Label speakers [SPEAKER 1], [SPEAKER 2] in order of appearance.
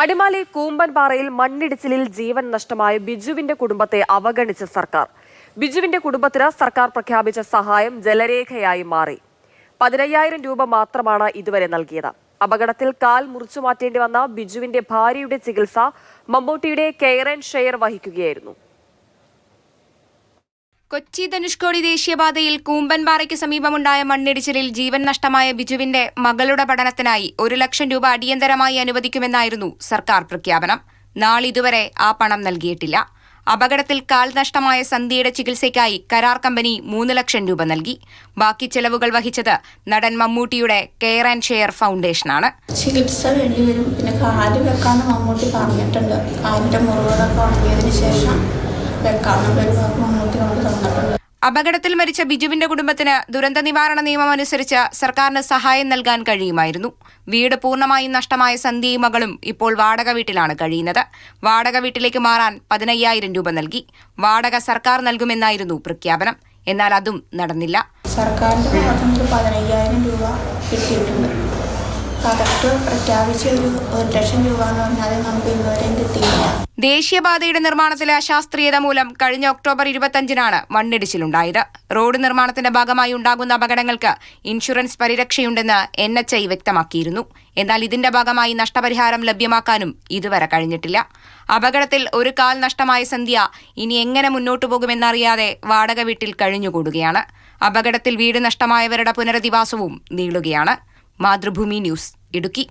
[SPEAKER 1] അടിമാലി കൂമ്പൻപാറയിൽ മണ്ണിടിച്ചിലിൽ ജീവൻ നഷ്ടമായ ബിജുവിന്റെ കുടുംബത്തെ അവഗണിച്ച സർക്കാർ. ബിജുവിന്റെ കുടുംബത്തിന് സർക്കാർ പ്രഖ്യാപിച്ച സഹായം ജലരേഖയായി മാറി. 15,000 രൂപ മാത്രമാണ് ഇതുവരെ നൽകിയത്. അപകടത്തിൽ കാൽ മുറിച്ചു മാറ്റേണ്ടി വന്ന ബിജുവിന്റെ ഭാര്യയുടെ ചികിത്സ മമ്മൂട്ടിയുടെ കെയർ ആൻഡ് ഷെയർ വഹിക്കുകയായിരുന്നു.
[SPEAKER 2] കൊച്ചി ധനുഷ്കോടി ദേശീയപാതയിൽ കൂമ്പൻപാറയ്ക്ക് സമീപമുണ്ടായ മണ്ണിടിച്ചിലിൽ ജീവൻ നഷ്ടമായ ബിജുവിന്റെ മകളുടെ പഠനത്തിനായി 1 ലക്ഷം രൂപ അടിയന്തരമായി അനുവദിക്കുമെന്നായിരുന്നു സർക്കാർ പ്രഖ്യാപനം. നാളിതുവരെ ആ പണം നൽകിയിട്ടില്ല. അപകടത്തിൽ കാൽ നഷ്ടമായ സന്ധ്യയുടെ ചികിത്സയ്ക്കായി കരാർ കമ്പനി 3 ലക്ഷം രൂപ നൽകി. ബാക്കി ചെലവുകൾ വഹിച്ചത് നടൻ മമ്മൂട്ടിയുടെ കെയർ ആൻഡ് ഷെയർ ഫൗണ്ടേഷനാണ്.
[SPEAKER 3] ചികിത്സ വേണ്ടിവരും. പിന്നെ കാല് വെക്കാന്ന് മമ്മൂട്ടി പറഞ്ഞിട്ടുണ്ട്. കാലിന്റെ മുറിവുകളൊക്കെ ഉണങ്ങിയതിനു ശേഷം
[SPEAKER 2] അപകടത്തിൽ മരിച്ച ബിജുവിന്റെ കുടുംബത്തിന് ദുരന്ത നിവാരണ നിയമം അനുസരിച്ച് സർക്കാരിന് സഹായം നൽകാൻ കഴിയുമായിരുന്നു. വീട് പൂർണ്ണമായും നഷ്ടമായ സന്ധ്യയും മകളും ഇപ്പോൾ വാടക വീട്ടിലാണ് കഴിയുന്നത്. വാടക വീട്ടിലേക്ക് മാറാൻ 15,000 രൂപ നൽകി. വാടക സർക്കാർ നൽകുമെന്നായിരുന്നു പ്രഖ്യാപനം. എന്നാൽ അതും നടന്നില്ല.
[SPEAKER 3] സർക്കാരിന്റെ ഭാഗത്തുനിന്ന് 15,000 രൂപ കിട്ടിയിട്ടുണ്ട്. കളക്ടർ പ്രഖ്യാപിച്ച 1 ലക്ഷം രൂപ എന്ന് പറഞ്ഞാൽ നമുക്ക് ഇതുവരെയും കിട്ടിയില്ല.
[SPEAKER 2] ദേശീയപാതയുടെ നിർമ്മാണത്തിലെ അശാസ്ത്രീയത മൂലം കഴിഞ്ഞ ഒക്ടോബർ 25-നാണ് മണ്ണിടിച്ചിലുണ്ടായത്. റോഡ് നിർമ്മാണത്തിന്റെ ഭാഗമായി ഉണ്ടാകുന്ന അപകടങ്ങൾക്ക് ഇൻഷുറൻസ് പരിരക്ഷയുണ്ടെന്ന് NHI വ്യക്തമാക്കിയിരുന്നു. എന്നാൽ ഇതിന്റെ ഭാഗമായി നഷ്ടപരിഹാരം ലഭ്യമാക്കാനും ഇതുവരെ കഴിഞ്ഞിട്ടില്ല. അപകടത്തിൽ ഒരു കാൽ നഷ്ടമായ സന്ധ്യ ഇനി എങ്ങനെ മുന്നോട്ടു പോകുമെന്നറിയാതെ വാടക വീട്ടിൽ കഴിഞ്ഞുകൂടുകയാണ്. അപകടത്തിൽ വീട് നഷ്ടമായവരുടെ പുനരധിവാസവും നീളുകയാണ്. മാതൃഭൂമി ന്യൂസ്, ഇടുക്കി.